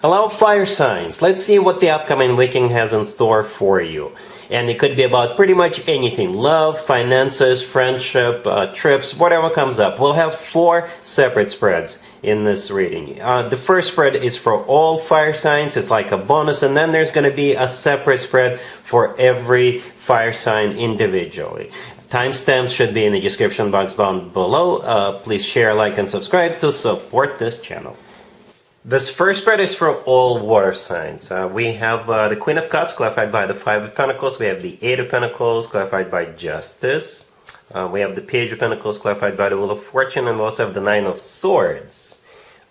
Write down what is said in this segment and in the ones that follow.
Hello, fire signs. Let's see what the upcoming weekend has in store for you. And it could be about pretty much anything. Love, finances, friendship, trips, whatever comes up. We'll have 4 separate spreads in this reading. The first spread is for all fire signs. It's like a bonus. And then there's going to be a separate spread for every fire sign individually. Timestamps should be in the description box down below. Please share, like, and subscribe to support this channel. This first spread is for all water signs. We have the Queen of Cups, clarified by the 5 of Pentacles. We have the 8 of Pentacles, clarified by Justice. We have the Page of Pentacles, clarified by the Wheel of Fortune. And we also have the 9 of Swords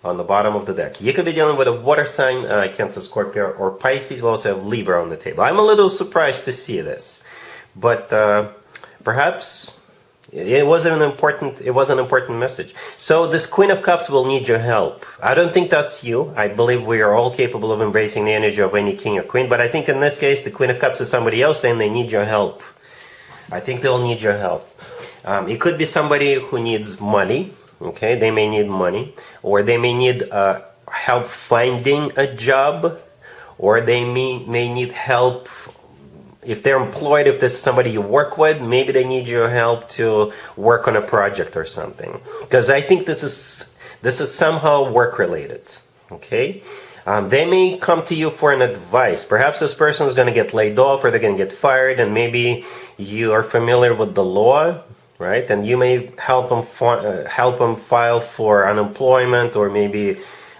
on the bottom of the deck. You could be dealing with a water sign, Cancer, Scorpio, or Pisces. We also have Libra on the table. I'm a little surprised to see this. But perhaps it was an important message. So this Queen of Cups will need your help. I don't think that's you. I believe we are all capable of embracing the energy of any king or queen. But I think in this case, the Queen of Cups is somebody else, then they need your help. I think they'll need your help. It could be somebody who needs money. Okay, they may need money. Or they may need help finding a job. Or they may need help. If they're employed, if this is somebody you work with, maybe they need your help to work on a project or something. Because I think this is somehow work-related. Okay? They may come to you for an advice. Perhaps this person is going to get laid off or they're going to get fired, and maybe you are familiar with the law, right? And you may help them file for unemployment, or maybe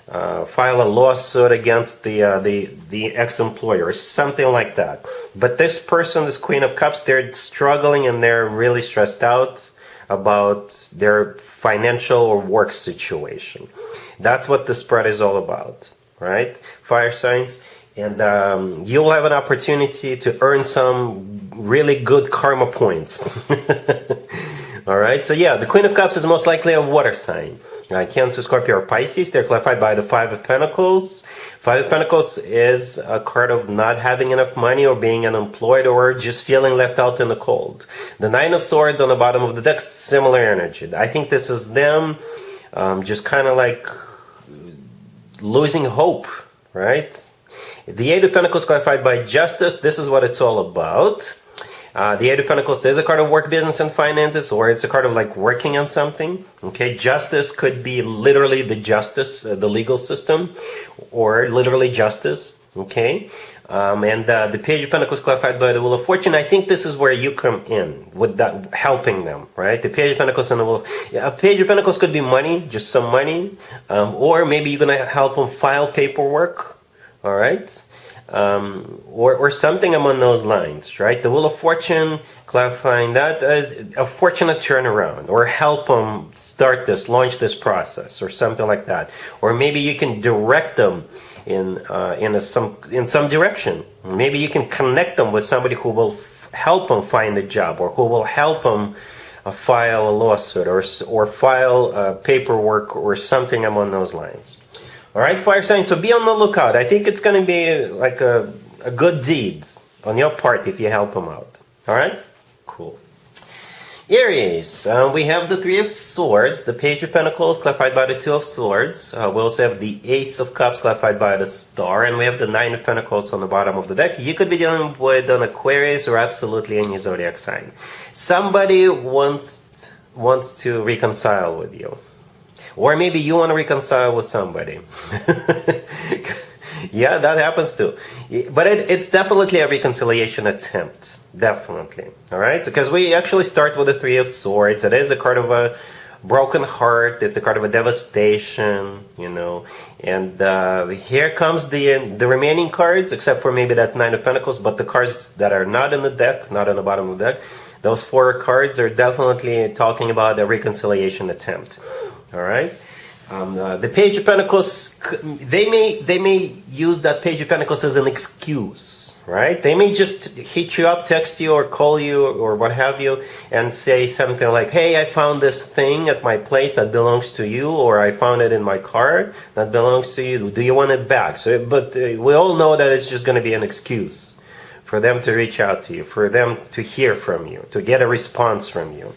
file a lawsuit against the ex-employer or something like that. But this person, this Queen of Cups, they're struggling and they're really stressed out about their financial or work situation. That's what the spread is all about, right? Fire signs. And you'll have an opportunity to earn some really good karma points. All right, so yeah, the Queen of Cups is most likely a water sign. Cancer, Scorpio, or Pisces. They're clarified by the 5 of Pentacles. 5 of Pentacles is a card of not having enough money or being unemployed or just feeling left out in the cold. The 9 of Swords on the bottom of the deck, similar energy. I think this is them just kind of like losing hope, right? The 8 of Pentacles clarified by Justice. This is what it's all about. The 8 of Pentacles is a card of work, business, and finances, or it's a card of like working on something. Okay, Justice could be literally the justice, the legal system, or literally justice. Okay, and the Page of Pentacles clarified by the Wheel of Fortune. I think this is where you come in with that, helping them, right? The Page of Pentacles and the Wheel of... A Page of Pentacles could be money, just some money, or maybe you're gonna help them file paperwork. All right. Or something among those lines, right? The Wheel of Fortune, clarifying that a fortunate turnaround, or help them start this, launch this process, or something like that. Or maybe you can direct them in some direction. Maybe you can connect them with somebody who will help them find a job, or who will help them file a lawsuit, or file paperwork, or something among those lines. All right, fire signs, so be on the lookout. I think it's going to be like a good deed on your part if you help them out. All right? Cool. Aries, we have the 3 of Swords, the Page of Pentacles, clarified by the 2 of Swords. We also have the Ace of Cups, clarified by the Star. And we have the 9 of Pentacles on the bottom of the deck. You could be dealing with an Aquarius or absolutely any zodiac sign. Somebody wants to reconcile with you. Or maybe you want to reconcile with somebody. Yeah, that happens too. But it's definitely a reconciliation attempt. Definitely. All right? Because we actually start with the 3 of Swords. It is a card of a broken heart. It's a card of a devastation, you know. And here comes the remaining cards, except for maybe that 9 of Pentacles. But the cards that are not in the deck, not on the bottom of the deck, those 4 cards are definitely talking about a reconciliation attempt. All right. The Page of Pentacles, they may use that Page of Pentacles as an excuse, right? They may just hit you up, text you, or call you, or what have you, and say something like, hey, I found this thing at my place that belongs to you, or I found it in my car that belongs to you. Do you want it back? But we all know that it's just going to be an excuse for them to reach out to you, for them to hear from you, to get a response from you.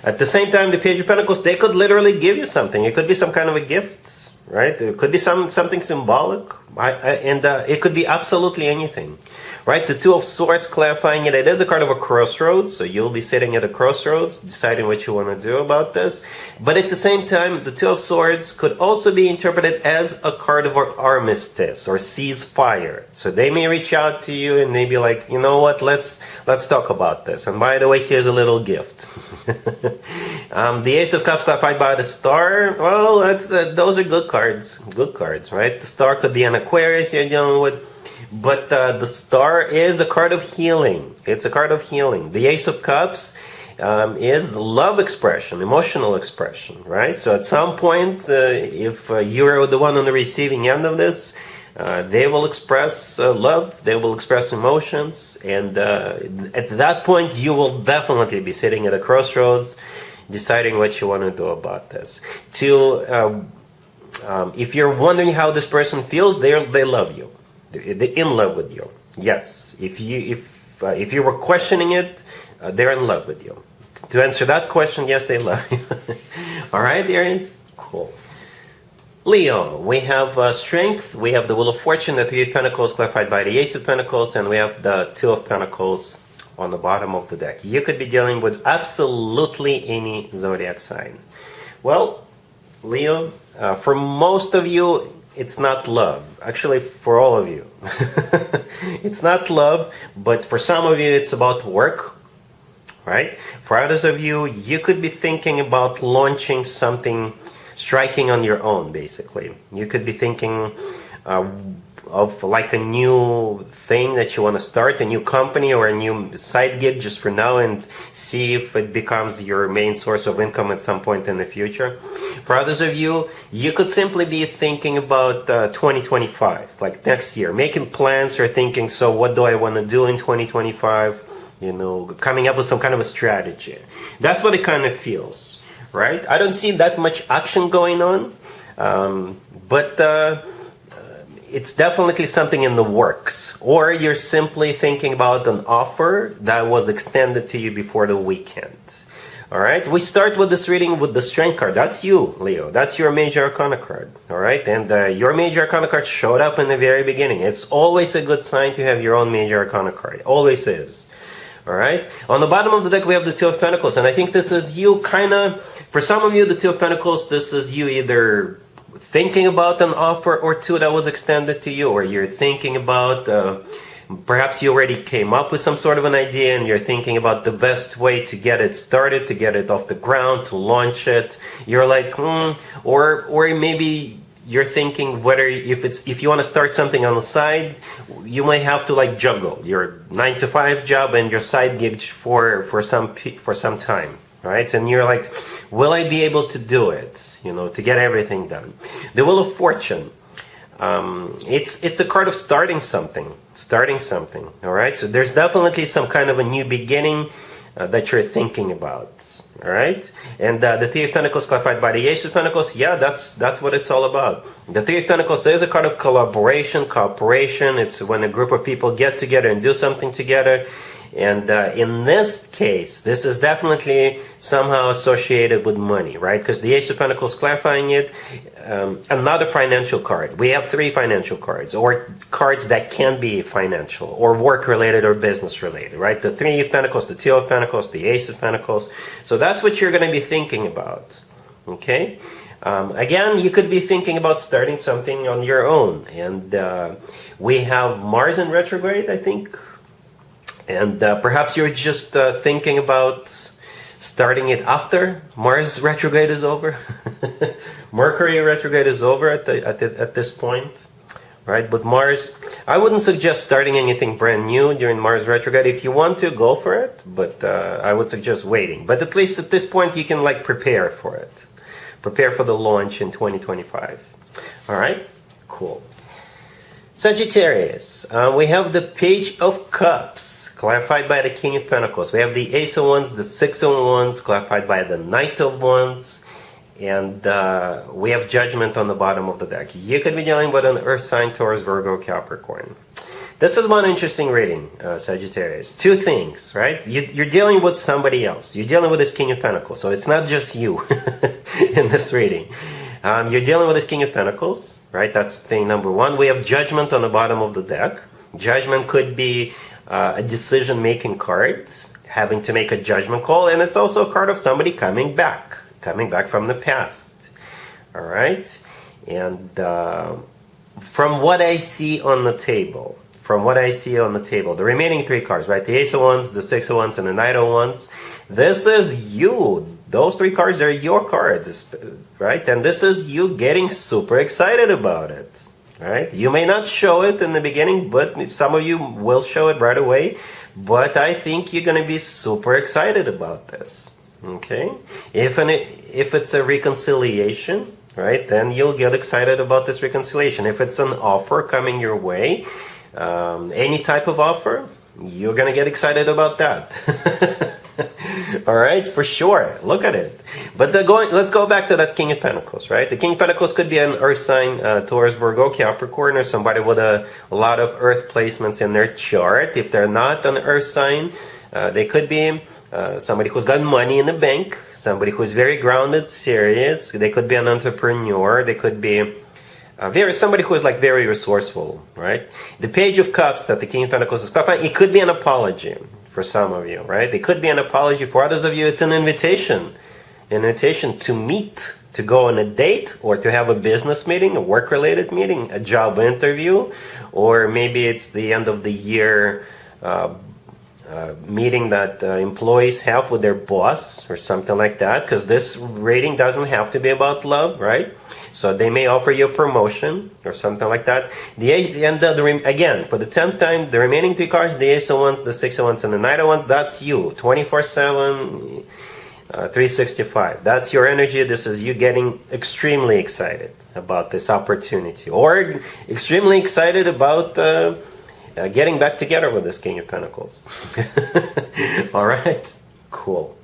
At the same time, the Page of Pentacles, they could literally give you something. It could be some kind of a gift, right? It could be something symbolic. It could be absolutely anything, right? The Two of Swords, clarifying it, it is a card of a crossroads, so you'll be sitting at a crossroads, deciding what you want to do about this. But at the same time, the Two of Swords could also be interpreted as a card of an armistice or ceasefire. So they may reach out to you and they be like, you know what, let's talk about this. And by the way, here's a little gift. The Ace of Cups clarified by the Star. Well, those are good cards, right? The Star could be an Aquarius you're dealing with, but the Star is a card of healing. It's a card of healing. The Ace of Cups is love expression, emotional expression, right? So at some point, if you're the one on the receiving end of this, they will express love, they will express emotions, and at that point you will definitely be sitting at a crossroads deciding what you want to do about this. If you're wondering how this person feels, they love you, they're in love with you. Yes, if you were questioning it, they're in love with you. To answer that question, yes, they love you. All right, Aries? Cool. Leo, we have strength, we have the Wheel of Fortune, the Three of Pentacles clarified by the Ace of Pentacles, and we have the Two of Pentacles on the bottom of the deck. You could be dealing with absolutely any zodiac sign. Well, Leo, for most of you, it's not love. Actually, for all of you. It's not love, but for some of you, it's about work, right? For others of you, you could be thinking about launching something, striking on your own, basically. You could be thinking of like a new thing that you want to start, a new company or a new side gig just for now, and see if it becomes your main source of income at some point in the future. For others of you, you could simply be thinking about 2025, like next year, making plans or thinking, so what do I want to do in 2025? You know, coming up with some kind of a strategy. That's what it kind of feels, right? I don't see that much action going on, but it's definitely something in the works. Or you're simply thinking about an offer that was extended to you before the weekend. All right, we start with this reading with the Strength card. That's you, Leo. That's your Major Arcana card. All right, and your Major Arcana card showed up in the very beginning. It's always a good sign to have your own Major Arcana card. It always is. All right, on the bottom of the deck we have the Two of Pentacles, and I think this is you kind of, for some of you, the Two of Pentacles, this is you either thinking about an offer or two that was extended to you, or you're thinking about, perhaps you already came up with some sort of an idea and you're thinking about the best way to get it started, to get it off the ground, to launch it. You're like, or maybe you're thinking whether if you want to start something on the side, you might have to like juggle your 9-to-5 job and your side gig for some time, right? And you're like, will I be able to do it? You know, to get everything done. The Wheel of Fortune. It's a card of starting something. All right. So there's definitely some kind of a new beginning that you're thinking about. All right. And the Three of Pentacles clarified by the Ace of Pentacles. Yeah, that's what it's all about. The Three of Pentacles is a card of collaboration, cooperation. It's when a group of people get together and do something together. And in this case, this is definitely somehow associated with money, right? Because the Ace of Pentacles clarifying it, another financial card. We have three financial cards, or cards that can be financial, or work-related, or business-related, right? The Three of Pentacles, the Two of Pentacles, the Ace of Pentacles. So that's what you're going to be thinking about, okay? Again, you could be thinking about starting something on your own. And we have Mars in retrograde, I think. And perhaps you're just thinking about starting it after Mars retrograde is over. Mercury retrograde is over at this point, right? But Mars, I wouldn't suggest starting anything brand new during Mars retrograde. If you want to, go for it, but I would suggest waiting. But at least at this point, you can like prepare for it. Prepare for the launch in 2025. All right? Cool. Sagittarius, we have the Page of Cups, clarified by the King of Pentacles. We have the Ace of Wands, the Six of Wands, clarified by the Knight of Wands, and we have Judgment on the bottom of the deck. You could be dealing with an Earth sign, Taurus, Virgo, Capricorn. This is one interesting reading, Sagittarius. Two things, right? You're dealing with somebody else. You're dealing with this King of Pentacles, so it's not just you in this reading. You're dealing with this King of Pentacles, right? That's thing number one. We have Judgment on the bottom of the deck. Judgment could be a decision-making card, having to make a judgment call, and it's also a card of somebody coming back from the past. All right? And from what I see on the table, the remaining three cards, right? The Ace of Wands, the Six of Wands, and the Knight of Wands. This is you. Those three cards are your cards, right? And this is you getting super excited about it, right? You may not show it in the beginning, but some of you will show it right away. But I think you're going to be super excited about this, okay? If it's a reconciliation, right, then you'll get excited about this reconciliation. If it's an offer coming your way, any type of offer, you're going to get excited about that. All right, for sure. Look at it. But let's go back to that King of Pentacles, right? The King of Pentacles could be an Earth sign, Taurus, Virgo, Capricorn, or somebody with a lot of Earth placements in their chart. If they're not an Earth sign, they could be somebody who's got money in the bank, somebody who's very grounded, serious. They could be an entrepreneur. They could be somebody who is like very resourceful, right? The Page of Cups that the King of Pentacles is, it could be an apology for some of you, right? It could be an apology. For others of you, it's an invitation to meet, to go on a date, or to have a business meeting, a work-related meeting, a job interview, or maybe it's the end of the year meeting that employees have with their boss or something like that, because this rating doesn't have to be about love, right? So they may offer you a promotion or something like that. Again, for the 10th time, the remaining three cards, the Ace of Wands, the Six of Wands, and the Knight of Wands, that's you, 24/7, 365. That's your energy. This is you getting extremely excited about this opportunity, or extremely excited about getting back together with this King of Pentacles. All right, cool.